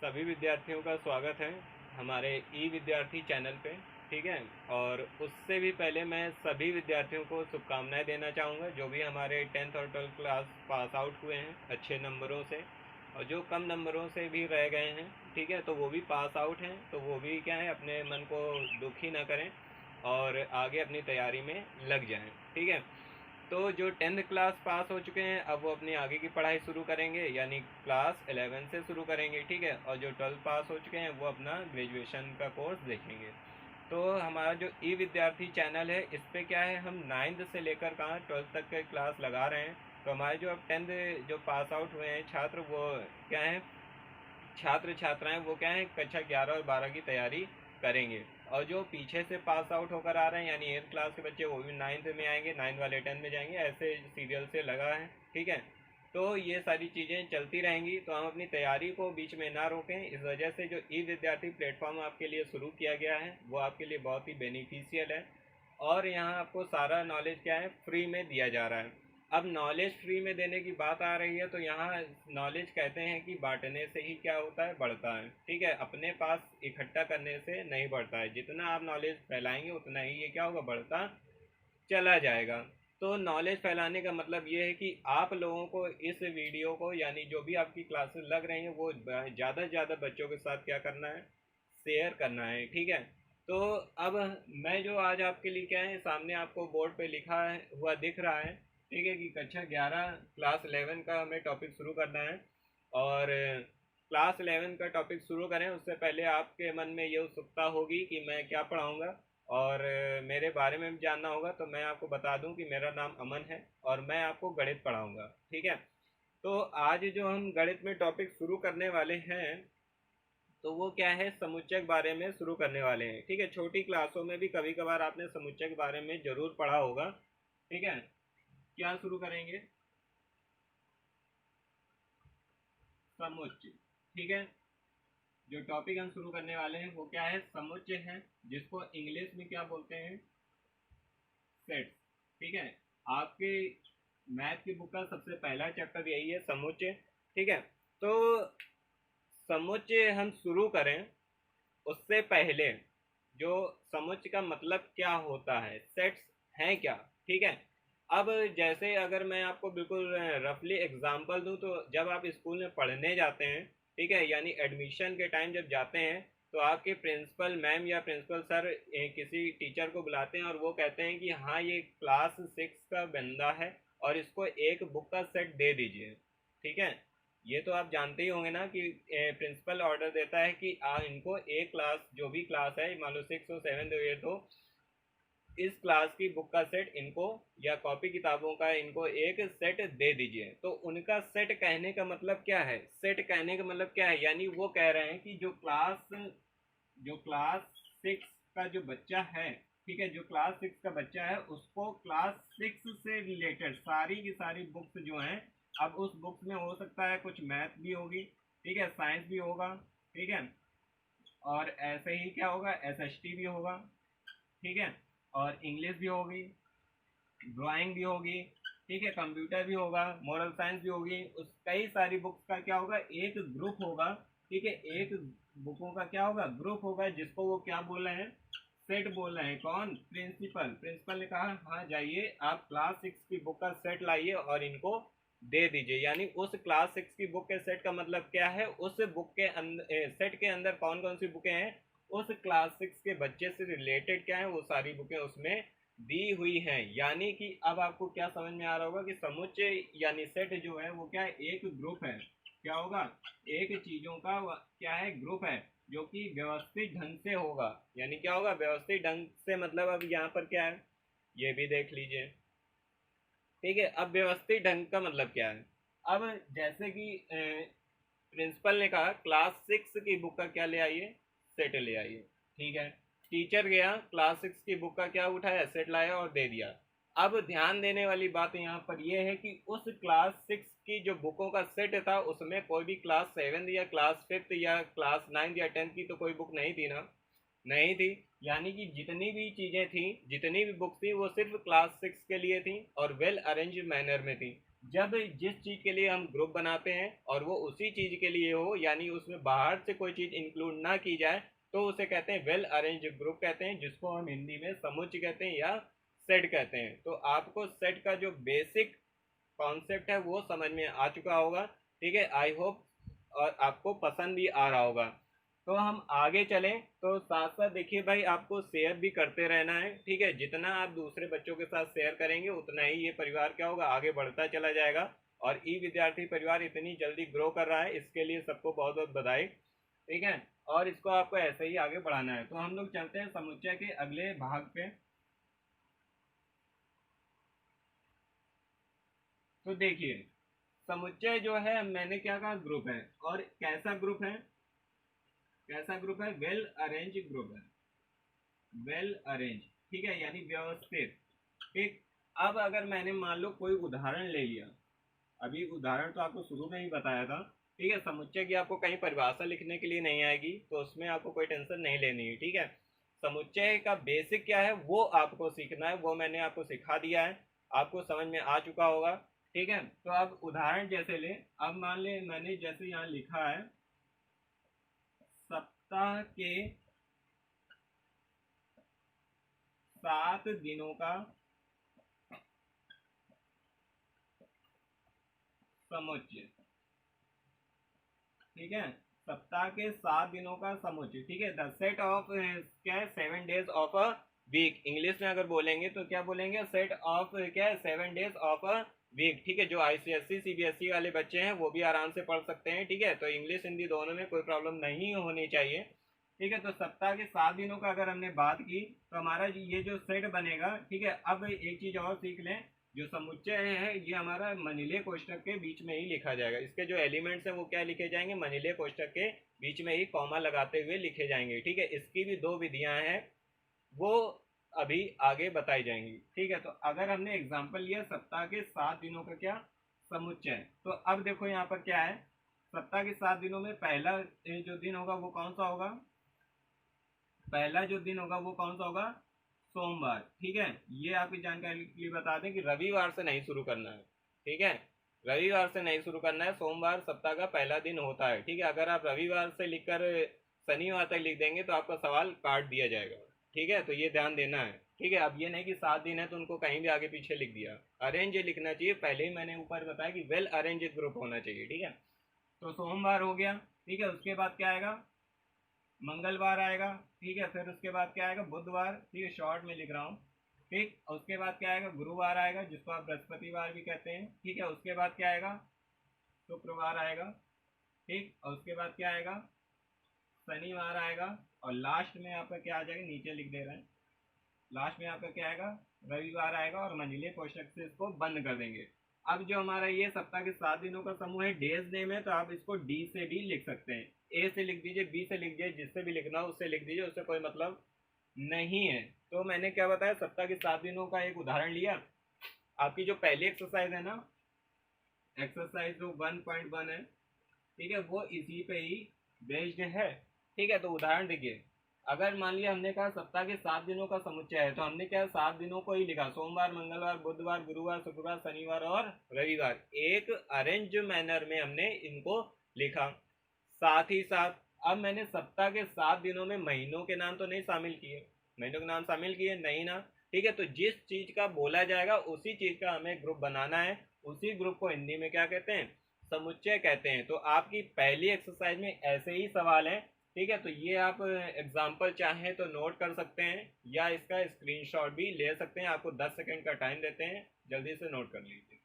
सभी विद्यार्थियों का स्वागत है हमारे ई विद्यार्थी चैनल पे। ठीक है। और उससे भी पहले मैं सभी विद्यार्थियों को शुभकामनाएं देना चाहूँगा जो भी हमारे 10th और 12th क्लास पास आउट हुए हैं अच्छे नंबरों से, और जो कम नंबरों से भी रह गए हैं, ठीक है, तो वो भी पास आउट हैं, तो वो भी क्या है, अपने मन को दुखी ना करें और आगे अपनी तैयारी में लग जाएं। ठीक है। तो जो 10th क्लास पास हो चुके हैं अब वो अपनी आगे की पढ़ाई शुरू करेंगे, यानी क्लास 11 से शुरू करेंगे। ठीक है। और जो 12th पास हो चुके हैं वो अपना ग्रेजुएशन का कोर्स देखेंगे। तो हमारा जो ई विद्यार्थी चैनल है इस पे क्या है, हम 9th से लेकर कहाँ 12th तक के क्लास लगा रहे हैं। तो हमारे जो अब 10th जो पास आउट हुए हैं छात्र, वो क्या है, छात्र छात्राएं वो क्या है, कक्षा 11 और 12 की तैयारी करेंगे। और जो पीछे से पास आउट होकर आ रहे हैं यानी 8th क्लास के बच्चे, वो भी 9th में आएंगे, 9th वाले 10th में जाएंगे, ऐसे सीरियल से लगा है। ठीक है। तो ये सारी चीज़ें चलती रहेंगी, तो हम अपनी तैयारी को बीच में ना रोकें। इस वजह से जो ई विद्यार्थी प्लेटफॉर्म आपके लिए शुरू किया गया है वो आपके लिए बहुत ही बेनिफिशियल है। और यहाँ आपको सारा नॉलेज क्या है, फ्री में दिया जा रहा है। अब नॉलेज फ्री में देने की बात आ रही है तो यहाँ नॉलेज कहते हैं कि बांटने से ही क्या होता है, बढ़ता है। ठीक है। अपने पास इकट्ठा करने से नहीं बढ़ता है, जितना आप नॉलेज फैलाएंगे उतना ही ये क्या होगा, बढ़ता चला जाएगा। तो नॉलेज फैलाने का मतलब ये है कि आप लोगों को इस वीडियो को, यानी जो भी आपकी क्लासेस लग रही हैं वो ज़्यादा से ज़्यादा बच्चों के साथ क्या करना है, शेयर करना है। ठीक है। तो अब मैं जो आज आपके लिए क्या है, सामने आपको बोर्ड पे लिखा है हुआ दिख रहा है, ठीक है, कि कक्षा 11 क्लास 11 का हमें टॉपिक शुरू करना है। और क्लास 11 का टॉपिक शुरू करें उससे पहले आपके मन में ये उत्सुकता होगी कि मैं क्या पढ़ाऊँगा और मेरे बारे में भी जानना होगा। तो मैं आपको बता दूं कि मेरा नाम अमन है और मैं आपको गणित पढ़ाऊंगा। ठीक है। तो आज जो हम गणित में टॉपिक शुरू करने वाले हैं तो वो क्या है, समुच्चय के बारे में शुरू करने वाले हैं। ठीक है। छोटी क्लासों में भी कभी कभार आपने समुच्चय के बारे में जरूर पढ़ा होगा। ठीक है। क्या शुरू करेंगे, समुच्चय। ठीक है। जो टॉपिक हम शुरू करने वाले हैं वो क्या है, समुच्चय है, जिसको इंग्लिश में क्या बोलते हैं, सेट्स। ठीक है। आपके मैथ की बुक का सबसे पहला चैप्टर यही है, समुच्चय। ठीक है। तो समुच्चय हम शुरू करें उससे पहले जो समुच्चय का मतलब क्या होता है, सेट्स हैं क्या। ठीक है। अब जैसे अगर मैं आपको बिल्कुल रफली एग्जांपल दूं, तो जब आप स्कूल में पढ़ने जाते हैं, ठीक है, यानी एडमिशन के टाइम जब जाते हैं, तो आपके प्रिंसिपल मैम या प्रिंसिपल सर किसी टीचर को बुलाते हैं और वो कहते हैं कि हाँ ये क्लास 6 का बंदा है और इसको एक बुक का सेट दे दीजिए। ठीक है। ये तो आप जानते ही होंगे ना कि प्रिंसिपल ऑर्डर देता है कि इनको एक क्लास, जो भी क्लास है, मान लो 6 हो 7 हो 8 हो, इस क्लास की बुक का सेट इनको, या कॉपी किताबों का इनको एक सेट दे दीजिए। तो उनका सेट कहने का मतलब क्या है, सेट कहने का मतलब क्या है, यानी वो कह रहे हैं कि जो क्लास 6 का जो बच्चा है, ठीक है, जो क्लास 6 का बच्चा है उसको क्लास 6 से रिलेटेड सारी की सारी बुक्स जो हैं, अब उस बुक्स में हो सकता है कुछ मैथ भी होगी, ठीक है, साइंस भी होगा, ठीक है, और ऐसे ही क्या होगा, एसएसटी भी होगा, ठीक है, और इंग्लिश भी होगी, ड्राइंग भी होगी, ठीक है, कंप्यूटर भी होगा, मॉरल साइंस भी होगी, उस कई सारी बुक्स का क्या होगा, एक ग्रुप होगा। ठीक है। एक बुकों का क्या होगा, ग्रुप होगा, जिसको वो क्या बोल रहे हैं, सेट बोल रहे हैं। कौन, प्रिंसिपल। प्रिंसिपल ने कहा हाँ जाइए आप क्लास 6 की बुक का सेट लाइए और इनको दे दीजिए। यानी उस क्लास 6 की बुक के सेट का मतलब क्या है, उस बुक के अंदर, सेट के अंदर कौन कौन सी बुकें हैं, उस क्लास 6 के बच्चे से रिलेटेड क्या है, वो सारी बुकें उसमें दी हुई हैं। यानी कि अब आपको क्या समझ में आ रहा होगा कि समुच्चय यानी सेट जो है वो क्या है, एक ग्रुप है। क्या होगा, एक चीजों का क्या है, ग्रुप है, जो कि व्यवस्थित ढंग से होगा। यानी क्या होगा, व्यवस्थित ढंग से, मतलब अब यहाँ पर क्या है, ये भी देख लीजिए। ठीक है। अब व्यवस्थित ढंग का मतलब क्या है, अब जैसे कि प्रिंसिपल ने कहा क्लास 6 की बुक का क्या ले आइए, सेट ले आइए। ठीक है। टीचर गया क्लास 6 की बुक का क्या उठाया, सेट लाया और दे दिया। अब ध्यान देने वाली बात यहाँ पर यह है कि उस क्लास 6 की जो बुकों का सेट था उसमें कोई भी क्लास 7 या क्लास 5 या क्लास 9 या 10 की तो कोई बुक नहीं थी ना, नहीं थी। यानी कि जितनी भी चीज़ें थी, जितनी भी बुक्स थी, वो सिर्फ क्लास 6 के लिए थी और वेल अरेंज मैनर में थी। जब जिस चीज़ के लिए हम ग्रुप बनाते हैं और वो उसी चीज़ के लिए हो, यानी उसमें बाहर से कोई चीज़ इंक्लूड ना की जाए, तो उसे कहते हैं वेल अरेंज ग्रुप कहते हैं, जिसको हम हिंदी में समुच्चय कहते हैं या सेट कहते हैं। तो आपको सेट का जो बेसिक कॉन्सेप्ट है वो समझ में आ चुका होगा। ठीक है, आई होप, और आपको पसंद भी आ रहा होगा। तो हम आगे चलें तो साथ साथ देखिए भाई, आपको शेयर भी करते रहना है। ठीक है, जितना आप दूसरे बच्चों के साथ शेयर करेंगे उतना ही ये परिवार क्या होगा, आगे बढ़ता चला जाएगा। और ई विद्यार्थी परिवार इतनी जल्दी ग्रो कर रहा है, इसके लिए सबको बहुत बहुत बधाई। ठीक है, और इसको आपको ऐसे ही आगे बढ़ाना है। तो हम लोग चलते हैं समुच्चय के अगले भाग पे। तो देखिए, समुच्चय जो है मैंने क्या कहा, ग्रुप है। और कैसा ग्रुप है, कैसा ग्रुप है, वेल अरेंज ग्रुप है, वेल अरेंज। ठीक है, यानी व्यवस्थित। ठीक, अब अगर मैंने मान लो कोई उदाहरण ले लिया, अभी उदाहरण तो आपको शुरू में ही बताया था। ठीक है, समुच्चय की आपको कहीं परिभाषा लिखने के लिए नहीं आएगी, तो उसमें आपको कोई टेंशन नहीं लेनी है। ठीक है, समुच्चय का बेसिक क्या है वो आपको सीखना है, वो मैंने आपको सिखा दिया है, आपको समझ में आ चुका होगा। ठीक है, तो अब उदाहरण जैसे ले, अब मान ले मैंने जैसे यहाँ लिखा है, सप्ताह के 7 दिनों का समुच्चय। ठीक है, सप्ताह के 7 दिनों का समुच्चय। ठीक है, द सेट ऑफ क्या है, 7 days of a week. English में अगर बोलेंगे तो क्या बोलेंगे, सेट ऑफ क्या है, 7 डेज ऑफ अ वीक। ठीक है, जो आईसीएससी सीबीएसई वाले बच्चे हैं वो भी आराम से पढ़ सकते हैं। ठीक है, तो इंग्लिश हिंदी दोनों में कोई प्रॉब्लम नहीं होनी चाहिए। ठीक है, तो सप्ताह के 7 दिनों का अगर हमने बात की तो हमारा ये जो सेट बनेगा। ठीक है, अब एक चीज और सीख लें, जो समुच्चय है ये हमारा मनीले कोष्ठक के बीच में ही लिखा जाएगा। इसके जो एलिमेंट्स हैं वो क्या लिखे जाएंगे, मनीले कोष्ठक के बीच में ही कॉमा लगाते हुए लिखे जाएंगे। ठीक है, इसकी भी दो विधियां हैं, वो अभी आगे बताई जाएंगी। ठीक है, तो अगर हमने एग्जाम्पल लिया सप्ताह के 7 दिनों का क्या समुच्चय, तो अब देखो यहाँ पर क्या है, सप्ताह के 7 दिनों में पहला जो दिन होगा वो कौन सा होगा, पहला जो दिन होगा वो कौन सा होगा, सोमवार। ठीक है, ये आपकी जानकारी के लिए बता दें कि रविवार से नहीं शुरू करना है। ठीक है, रविवार से नहीं शुरू करना है, सोमवार सप्ताह का पहला दिन होता है। ठीक है, अगर आप रविवार से लिखकर शनिवार तक लिख देंगे तो आपका सवाल काट दिया जाएगा। ठीक है, तो ये ध्यान देना है। ठीक है, अब ये नहीं कि 7 दिन है तो उनको कहीं भी आगे पीछे लिख दिया, अरेंज लिखना चाहिए। पहले ही मैंने ऊपर बताया कि वेल अरेंज ग्रुप होना चाहिए। ठीक है, तो सोमवार हो गया। ठीक है, उसके बाद क्या आएगा, मंगलवार आएगा। ठीक है, फिर उसके बाद क्या आएगा, बुधवार। ठीक है, शॉर्ट में लिख रहा हूँ। ठीक, और उसके बाद क्या आएगा, गुरुवार आएगा, जिसको आप बृहस्पतिवार भी कहते हैं। ठीक है, उसके बाद क्या आएगा, शुक्रवार आएगा। ठीक, और उसके बाद क्या आएगा, शनिवार आएगा। और लास्ट में आपका क्या आ जाएगा, नीचे लिख दे रहे हैं, लास्ट में आपका क्या आएगा, रविवार आएगा। और मंझले कोष्ठक से इसको बंद कर देंगे। अब जो हमारा ये सप्ताह के 7 दिनों का समूह है, डेज नेम है, तो आप इसको डी से डी लिख सकते हैं, ए से लिख दीजिए, बी से लिख दीजिए, जिससे भी लिखना हो उससे लिख दीजिए, उससे कोई मतलब नहीं है। तो मैंने क्या बताया, सप्ताह के 7 दिनों का एक उदाहरण लिया। आपकी जो पहली एक्सरसाइज है ना, एक्सरसाइज जो 1.1 है, ठीक है, वो इसी पे ही बेस्ड है। ठीक है, तो उदाहरण देखिए, अगर मान लिया हमने कहा सप्ताह के 7 दिनों का समुच्चय है, तो हमने क्या 7 दिनों को ही लिखा, सोमवार मंगलवार बुधवार गुरुवार शुक्रवार शनिवार और रविवार, एक अरेंज मैनर में हमने इनको लिखा। साथ ही साथ अब मैंने सप्ताह के 7 दिनों में महीनों के नाम तो नहीं शामिल किए, महीनों के नाम शामिल किए नहीं ना। ठीक है, तो जिस चीज का बोला जाएगा उसी चीज का हमें ग्रुप बनाना है, उसी ग्रुप को हिंदी में क्या कहते हैं, समुच्चय कहते हैं। तो आपकी पहली एक्सरसाइज में ऐसे ही सवाल है। ठीक है, तो ये आप एग्जाम्पल चाहें तो नोट कर सकते हैं या इसका स्क्रीनशॉट भी ले सकते हैं, आपको 10 सेकंड का टाइम देते हैं, जल्दी से नोट कर लीजिए।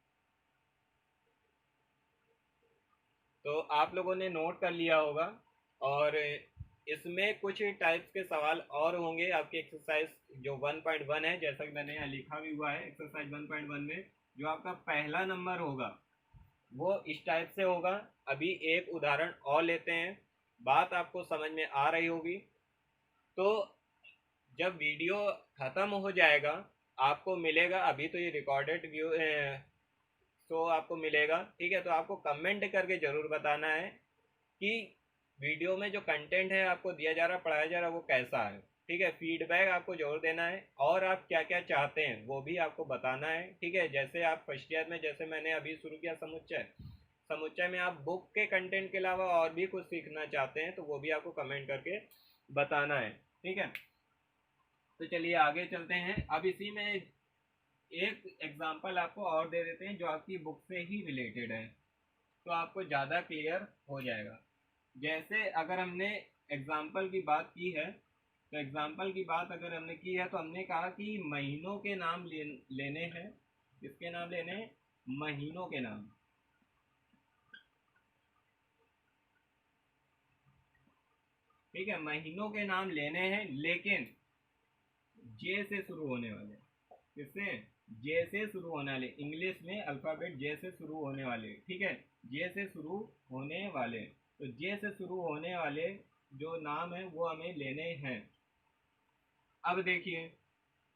तो आप लोगों ने नोट कर लिया होगा। और इसमें कुछ टाइप्स के सवाल और होंगे आपकी एक्सरसाइज जो 1.1 है, जैसा कि मैंने यहाँ लिखा भी हुआ है एक्सरसाइज 1.1 में, जो आपका पहला नंबर होगा वो इस टाइप से होगा। अभी एक उदाहरण और लेते हैं, बात आपको समझ में आ रही होगी। तो जब वीडियो ख़त्म हो जाएगा आपको मिलेगा, अभी तो ये रिकॉर्डेड व्यू तो आपको मिलेगा। ठीक है, तो आपको कमेंट करके ज़रूर बताना है कि वीडियो में जो कंटेंट है आपको दिया जा रहा पढ़ाया जा रहा वो कैसा है। ठीक है, फीडबैक आपको जरूर देना है, और आप क्या क्या चाहते हैं वो भी आपको बताना है। ठीक है, जैसे आप फर्स्ट ईयर में, जैसे मैंने अभी शुरू किया समुच्चय, समुच्चय में आप बुक के कंटेंट के अलावा और भी कुछ सीखना चाहते हैं तो वो भी आपको कमेंट करके बताना है। ठीक है, तो चलिए आगे चलते हैं। अब इसी में एक एग्जांपल आपको और दे देते हैं जो आपकी बुक से ही रिलेटेड है, तो आपको ज़्यादा क्लियर हो जाएगा। जैसे अगर हमने एग्जाम्पल की बात की है, तो एग्जाम्पल की बात अगर हमने की है तो हमने कहा कि महीनों के नाम लेने हैं। किसके नाम लेने हैं? महीनों के नाम। ठीक है, महीनों के नाम लेने हैं, लेकिन जे से शुरू होने वाले। किससे? जे से शुरू होने वाले। इंग्लिश में अल्फ़ाबेट जे से शुरू होने वाले। ठीक है, जे से शुरू होने वाले। तो जे से शुरू होने वाले जो नाम है वो हमें लेने हैं। अब देखिए,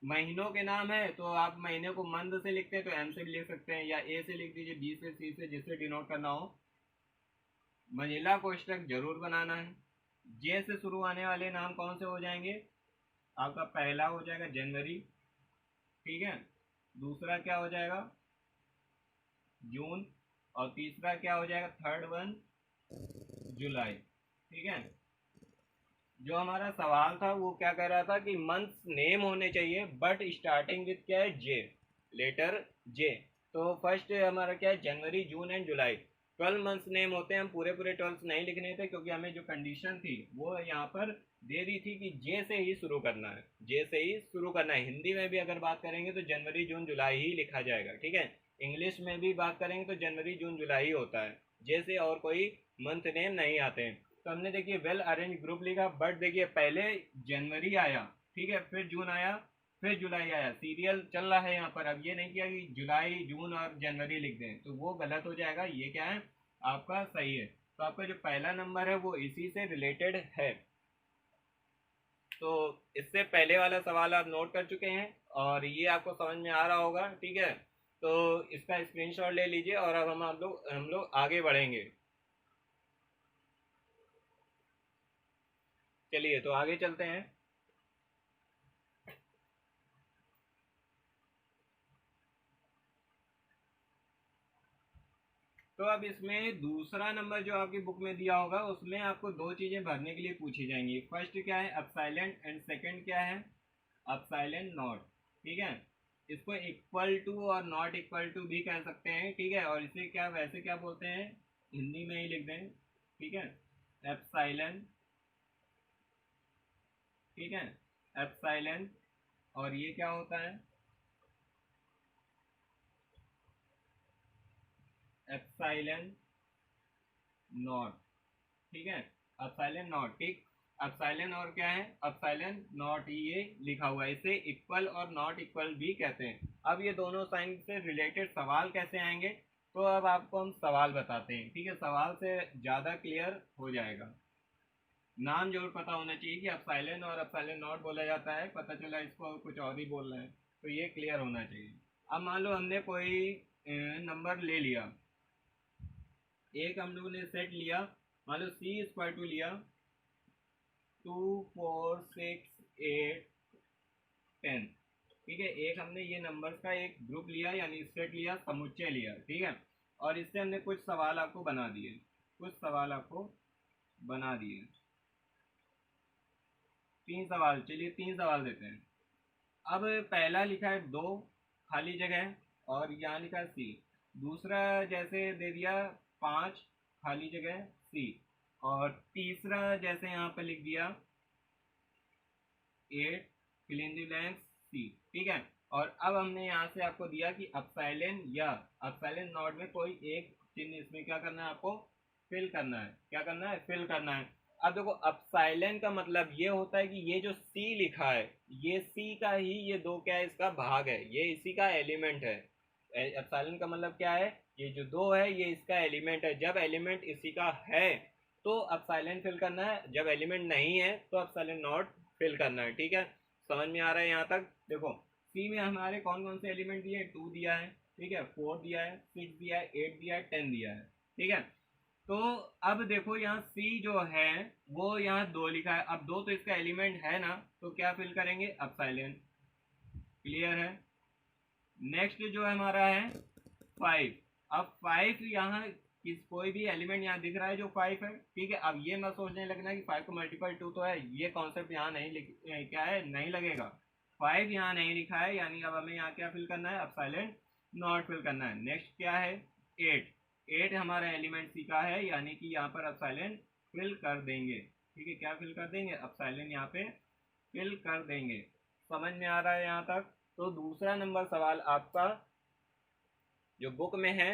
महीनों के नाम है तो आप महीने को मंथ से लिखते हैं तो एम से भी लिख सकते हैं, या ए से लिख दीजिए, बी से, सी से, जिससे डिनोट करना हो। मंजिला कोष्ठक जरूर बनाना है। जे से शुरू आने वाले नाम कौन से हो जाएंगे? आपका पहला हो जाएगा जनवरी। ठीक है, दूसरा क्या हो जाएगा? जून। और तीसरा क्या हो जाएगा? Third one July. ठीक है, जो हमारा सवाल था वो क्या कह रहा था कि मंथ्स नेम होने चाहिए बट स्टार्टिंग विथ क्या है? जे, लेटर जे। तो फर्स्ट हमारा क्या है? जनवरी, जून एंड जुलाई। 12 मंथ्स नेम होते हैं। हम पूरे पूरे 12 नहीं लिखने थे क्योंकि हमें जो कंडीशन थी वो यहाँ पर दे दी थी कि जे से ही शुरू करना है, जे से ही शुरू करना है। हिंदी में भी अगर बात करेंगे तो जनवरी, जून, जुलाई ही लिखा जाएगा। ठीक है, इंग्लिश में भी बात करेंगे तो जनवरी, जून, जुलाई ही होता है, जे से और कोई मंथ नेम नहीं आते हैं। तो हमने देखिए वेल अरेंज ग्रुप लिखा, बट देखिए पहले जनवरी आया, ठीक है, फिर जून आया, फिर जुलाई आया, सीरियल चल रहा है यहाँ पर। अब ये नहीं किया कि जुलाई, जून और जनवरी लिख दें, तो वो गलत हो जाएगा। ये क्या है? आपका सही है। तो आपका जो पहला नंबर है वो इसी से रिलेटेड है। तो इससे पहले वाला सवाल आप नोट कर चुके हैं और ये आपको समझ में आ रहा होगा। ठीक है, तो इसका स्क्रीनशॉट ले लीजिए और अब हम लोग आगे बढ़ेंगे। चलिए तो आगे चलते हैं। तो अब इसमें दूसरा नंबर जो आपकी बुक में दिया होगा उसमें आपको दो चीजें भरने के लिए पूछी जाएंगी। फर्स्ट क्या है? अपसाइलेंट, एंड सेकंड क्या है? अपसाइलेंट नॉट। ठीक है, इसको इक्वल टू और नॉट इक्वल टू भी कह सकते हैं। ठीक है, और इसे क्या, वैसे क्या बोलते हैं? हिंदी में ही लिख दें। ठीक है, एप्साइलन। ठीक है, एप्साइलन। और ये क्या होता है? Epsilon not. ठीक है, अपसाइलन नॉट। ठीक, अपसाइलन और क्या है? अपसाइलन नॉट, ये लिखा हुआ है। इसे इक्वल और नॉट इक्वल भी कहते हैं। अब ये दोनों साइन से रिलेटेड सवाल कैसे आएंगे, तो अब आपको हम सवाल बताते हैं। ठीक है, सवाल से ज़्यादा क्लियर हो जाएगा। नाम जरूर पता होना चाहिए कि अपसाइलन और अपसाइलन नॉट बोला जाता है, पता चला इसको कुछ और ही बोल रहे हैं, तो ये क्लियर होना चाहिए। अब मान लो हमने कोई नंबर ले लिया, एक हम लोगों ने सेट लिया, मान लो सी स्क्वायर टू लिया 2 4 6 8 10। ठीक है, एक हमने ये नंबर्स का एक ग्रुप लिया, यानी सेट लिया, समुच्चय लिया। ठीक है, और इससे हमने कुछ सवाल आपको बना दिए, कुछ सवाल आपको बना दिए, 3 सवाल। चलिए 3 सवाल देते हैं। अब पहला लिखा है 2 खाली जगह, और यहाँ लिखा है सी। दूसरा जैसे दे दिया 5 खाली जगह सी। और तीसरा जैसे यहाँ पर लिख दिया 8 फिल इन द ब्लैंक्स सी। ठीक है, और अब हमने यहाँ से आपको दिया कि अपसाइलेन या अपसाइलेन नॉट में कोई एक चिन्ह इसमें क्या करना है? आपको फिल करना है। क्या करना है? फिल करना है। अब देखो, अपसाइलेन का मतलब ये होता है कि ये जो सी लिखा है, ये सी का ही ये दो क्या है? इसका भाग है, ये इसी का एलिमेंट है। एप्सिलॉन का मतलब क्या है? ये जो दो है ये इसका एलिमेंट है। जब एलिमेंट इसी का है तो एप्सिलॉन फिल करना है, जब एलिमेंट नहीं है तो एप्सिलॉन नॉट फिल करना है। ठीक है, समझ में आ रहा है यहाँ तक? देखो, सी में हमारे कौन कौन से एलिमेंट दिए? 2 दिया है, ठीक है, 4 दिया है, 6 दिया है, 8 दिया है, 10 दिया है। ठीक है, तो अब देखो यहाँ सी जो है वो यहाँ 2 लिखा है, अब 2 तो इसका एलिमेंट है ना, तो क्या फिल करेंगे, एप्सिलॉन। क्लियर है। नेक्स्ट जो हमारा है 5। अब 5 यहाँ कोई भी एलिमेंट यहाँ दिख रहा है जो 5 है, ठीक है। अब ये मत सोचने लगना कि 5 को मल्टीपल 2 तो है, ये कॉन्सेप्ट यहाँ नहीं क्या है, नहीं लगेगा। 5 यहाँ नहीं लिखा है, यानी अब हमें यहाँ क्या फिल करना है, एप्सिलॉन नॉट फिल करना है। नेक्स्ट क्या है 8। 8 हमारा एलिमेंट सी का है, यानी कि यहाँ पर एप्सिलॉन फिल कर देंगे, ठीक है। क्या फिल कर देंगे, एप्सिलॉन यहाँ पे फिल कर देंगे। समझ में आ रहा है यहाँ तक। तो दूसरा नंबर सवाल आपका जो बुक में है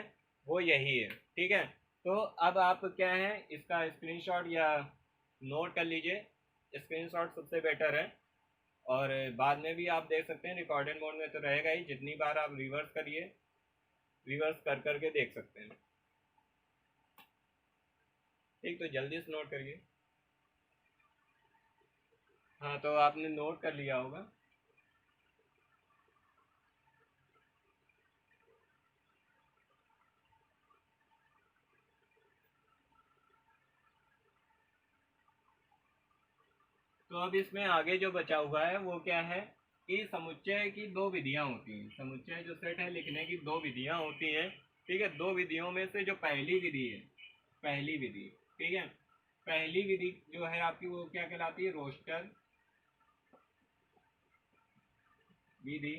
वो यही है, ठीक है। तो अब आप क्या है, इसका स्क्रीनशॉट या नोट कर लीजिए, स्क्रीनशॉट सबसे बेटर है। और बाद में भी आप देख सकते हैं, रिकॉर्डेड मोड में तो रहेगा ही, जितनी बार आप रिवर्स करिए, रिवर्स कर करके देख सकते हैं। ठीक, तो जल्दी से नोट करिए। हाँ, तो आपने नोट कर लिया होगा। तो अब इसमें आगे जो बचा हुआ है वो क्या है कि समुच्चय की 2 विधियां होती हैं। समुच्चय जो सेट है लिखने की 2 विधियां होती हैं, ठीक है। 2 विधियों में से जो पहली विधि है, पहली विधि, ठीक है, पहली विधि जो है आपकी वो क्या कहलाती है, रोस्टर विधि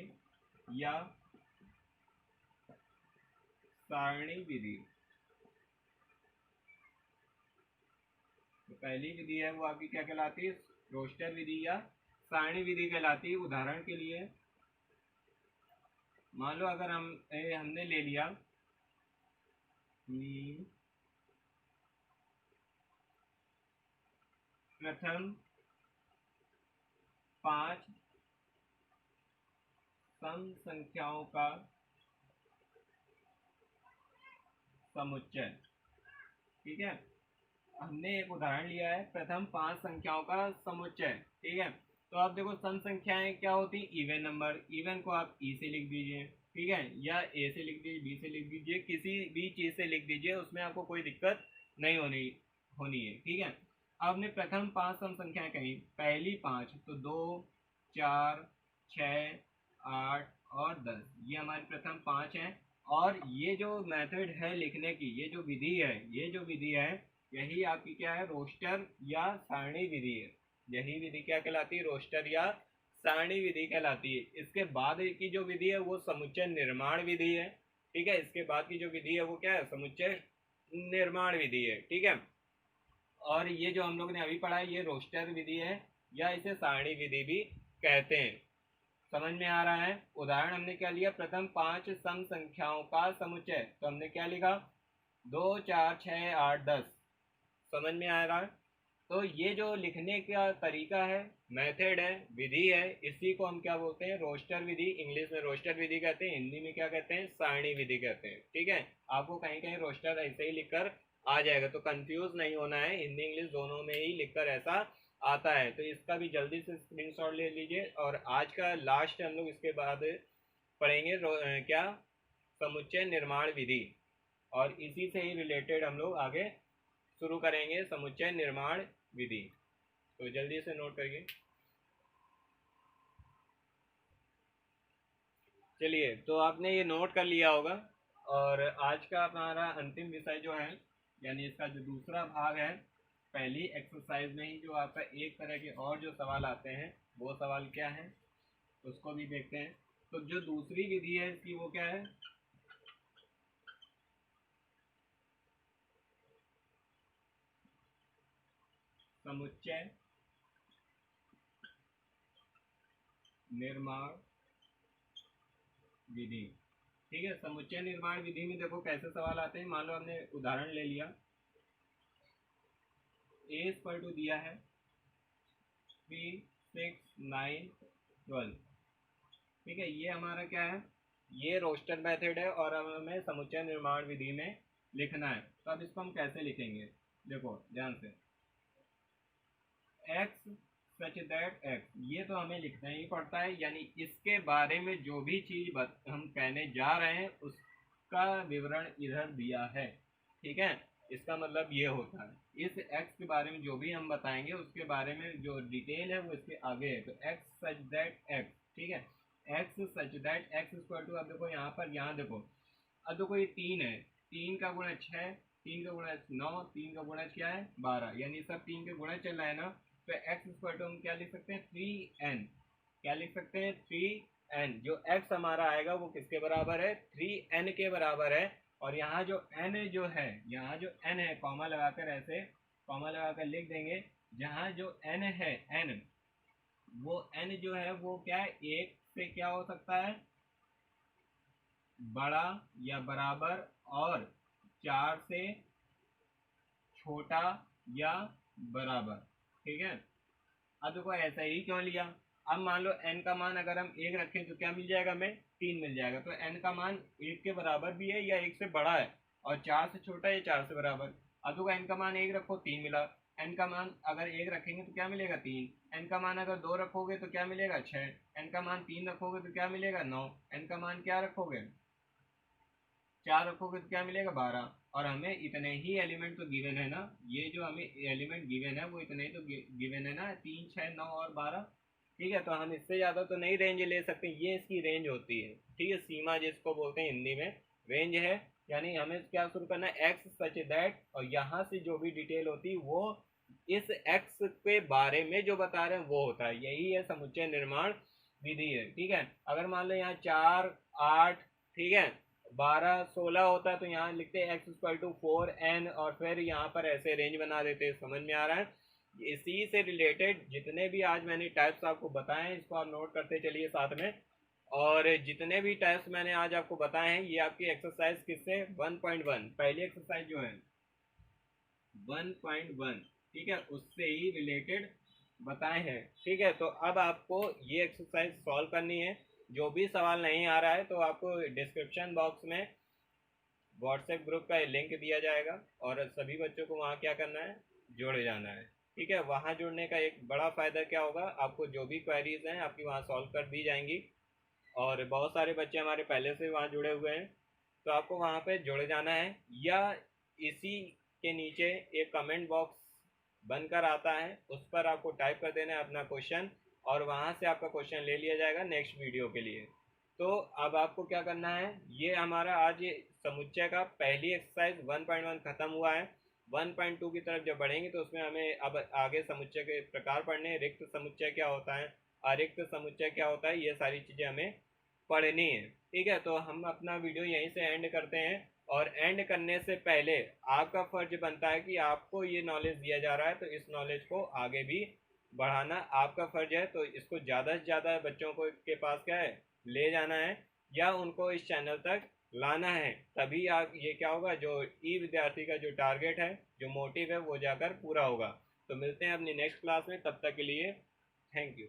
या सारणी विधि। तो पहली विधि है वो आपकी क्या कहलाती है, रोस्टर विधि या सारणी विधि कहलाती है। उदाहरण के लिए मान लो अगर हमने ले लिया प्रथम 5 सम संख्याओं का समुच्चय, ठीक है। हमने एक उदाहरण लिया है, प्रथम 5 संख्याओं का समुच्चय, ठीक है। तो आप देखो सम संख्याएं क्या होती, इवन नंबर। इवन को आप ई से लिख दीजिए, ठीक है, या ए से लिख दीजिए, बी से लिख दीजिए, किसी भी चीज से लिख दीजिए, उसमें आपको कोई दिक्कत नहीं होनी होनी है, ठीक है। आपने प्रथम 5 सम संख्याएं कही, पहली 5 तो 2 4 6 8 और 10, ये हमारी प्रथम 5 है। और ये जो मेथड है लिखने की, ये जो विधि है, ये जो विधि है यही आपकी क्या है, रोस्टर या सारणी विधि है। यही विधि क्या कहलाती है, रोस्टर या सारणी विधि कहलाती है। इसके बाद की जो विधि है वो समुच्चय निर्माण विधि है, ठीक है। इसके बाद की जो विधि है वो क्या है, समुच्चय निर्माण विधि है, ठीक है। और ये जो हम लोग ने अभी पढ़ा है ये रोस्टर विधि है या इसे सारणी विधि भी कहते हैं। समझ में आ रहा है। उदाहरण हमने क्या लिया, प्रथम 5 सम संख्याओं का समुच्चय, तो हमने क्या लिखा, 2 4 6 8 10। समझ में आ रहा है। तो ये जो लिखने का तरीका है, मेथड है, विधि है, इसी को हम क्या बोलते हैं, रोस्टर विधि। इंग्लिश में रोस्टर विधि कहते हैं, हिंदी में क्या कहते हैं, सारणी विधि कहते हैं, ठीक है। आपको कहीं कहीं रोस्टर ऐसे ही लिखकर आ जाएगा, तो कंफ्यूज नहीं होना है, हिंदी इंग्लिश दोनों में ही लिखकर ऐसा आता है। तो इसका भी जल्दी से स्क्रीनशॉट ले लीजिए। और आज का लास्ट हम लोग इसके बाद पढ़ेंगे क्या, समुच्चय निर्माण विधि। और इसी से ही रिलेटेड हम लोग आगे शुरू करेंगे समुच्चय निर्माण विधि। तो जल्दी से नोट करिए। चलिए, तो आपने ये नोट कर लिया होगा। और आज का हमारा अंतिम विषय जो है, यानी इसका जो दूसरा भाग है, पहली एक्सरसाइज में ही जो आपका एक तरह के और जो सवाल आते हैं वो सवाल क्या है उसको भी देखते हैं। तो जो दूसरी विधि है इसकी वो क्या है, समुच्चय निर्माण विधि, ठीक है। समुच्चय निर्माण विधि में देखो कैसे सवाल आते हैं। मान लो हमने उदाहरण ले लिया, ए इक्वल टू दिया है 3 6 9 12, ठीक है। ये हमारा क्या है, ये रोस्टर मेथड है और अब हमें समुच्चय निर्माण विधि में लिखना है। तो अब इसको हम कैसे लिखेंगे, देखो ध्यान से, x सच दैट x, ये तो हमें लिखना ही पड़ता है, यानी इसके बारे में जो भी चीज हम कहने जा रहे हैं उसका विवरण इधर दिया है, ठीक है। इसका मतलब ये होता है। इस x के बारे में जो भी हम बताएंगे उसके बारे में जो डिटेल है वो इसके आगे है। तो x सच दैट x, ठीक है, x such that x equal to, अब देखो यहाँ पर, यहाँ देखो, अब देखो ये 3 है, 3 का गुणा 6, 3 का गुणा 9, 3 का गुणा क्या है 12, यानी सब 3 के गुणा चल रहा है ना। तो x इक्वल टू हम क्या लिख सकते हैं 3n, क्या लिख सकते हैं 3n। जो x हमारा आएगा वो किसके बराबर है 3n के बराबर है। और यहाँ जो n जो है, यहाँ जो n है कॉमा लगाकर, ऐसे कॉमा लगाकर लिख देंगे, जहाँ जो n है n, वो n जो है वो क्या है, एक से क्या हो सकता है बड़ा या बराबर, और 4 से छोटा या बराबर, ठीक है। अब देखो ऐसा ही क्यों लिया, अब मान लो n का मान अगर हम 1 रखें तो क्या मिल जाएगा हमें 3 मिल जाएगा। तो n का मान 1 के बराबर भी है या 1 से बड़ा है, और 4 से छोटा है या 4 से बराबर। अब देखो n का मान 1 रखो 3 मिला, n का मान अगर 1 रखेंगे तो क्या मिलेगा 3, n का मान अगर 2 रखोगे तो क्या मिलेगा 6, n का मान 3 रखोगे तो क्या मिलेगा 9, n का मान क्या रखोगे 4 रखोगे तो क्या मिलेगा 12। और हमें इतने ही एलिमेंट तो गिवन है ना, ये जो हमें एलिमेंट गिवन है वो इतने ही तो गिवन है ना, 3 6 9 और 12, ठीक है। तो हम इससे ज़्यादा तो नहीं रेंज ले सकते, ये इसकी रेंज होती है, ठीक है, सीमा जिसको बोलते हैं हिंदी में, रेंज है। यानी हमें क्या शुरू करना है एक्स सच दैट, और यहाँ से जो भी डिटेल होती है वो इस एक्स के बारे में जो बता रहे हैं वो होता है, यही है समुच्चय निर्माण विधि है, ठीक है। अगर मान लो यहाँ 4 8, ठीक है, 12 16 होता है तो यहाँ लिखते हैं एक्स इक्वल टू 4n, और फिर यहाँ पर ऐसे रेंज बना देते हैं, समझ में आ रहा है। इसी से रिलेटेड जितने भी आज मैंने टाइप्स आपको बताए हैं इसको आप नोट करते चलिए साथ में। और जितने भी टाइप्स मैंने आज आपको बताए हैं ये आपकी एक्सरसाइज किससे 1.1, पहली एक्सरसाइज जो है 1.1, ठीक है, उससे ही रिलेटेड बताए हैं, ठीक है। तो अब आपको ये एक्सरसाइज सॉल्व करनी है। जो भी सवाल नहीं आ रहा है तो आपको डिस्क्रिप्शन बॉक्स में व्हाट्सएप ग्रुप का लिंक दिया जाएगा, और सभी बच्चों को वहाँ क्या करना है जोड़े जाना है, ठीक है। वहाँ जुड़ने का एक बड़ा फ़ायदा क्या होगा, आपको जो भी क्वेरीज हैं आपकी वहाँ सॉल्व कर दी जाएंगी, और बहुत सारे बच्चे हमारे पहले से वहाँ जुड़े हुए हैं। तो आपको वहाँ पे जुड़े जाना है, या इसी के नीचे एक कमेंट बॉक्स बनकर आता है उस पर आपको टाइप कर देना है अपना क्वेश्चन, और वहाँ से आपका क्वेश्चन ले लिया जाएगा नेक्स्ट वीडियो के लिए। तो अब आपको क्या करना है, ये हमारा आज ये समुच्चय का पहली एक्सरसाइज 1.1 खत्म हुआ है। 1.2 की तरफ जब बढ़ेंगे तो उसमें हमें अब आगे समुच्चय के प्रकार पढ़ने, रिक्त समुच्चय क्या होता है, अरिक्त समुच्चय क्या होता है, ये सारी चीज़ें हमें पढ़नी है, ठीक है। तो हम अपना वीडियो यहीं से एंड करते हैं, और एंड करने से पहले आपका फर्ज बनता है कि आपको ये नॉलेज दिया जा रहा है तो इस नॉलेज को आगे भी बढ़ाना आपका फर्ज है। तो इसको ज़्यादा से ज़्यादा बच्चों को के पास क्या है ले जाना है, या उनको इस चैनल तक लाना है, तभी आप ये क्या होगा, जो ई विद्यार्थी का जो टारगेट है, जो मोटिव है वो जाकर पूरा होगा। तो मिलते हैं अपनी नेक्स्ट क्लास में, तब तक के लिए थैंक यू।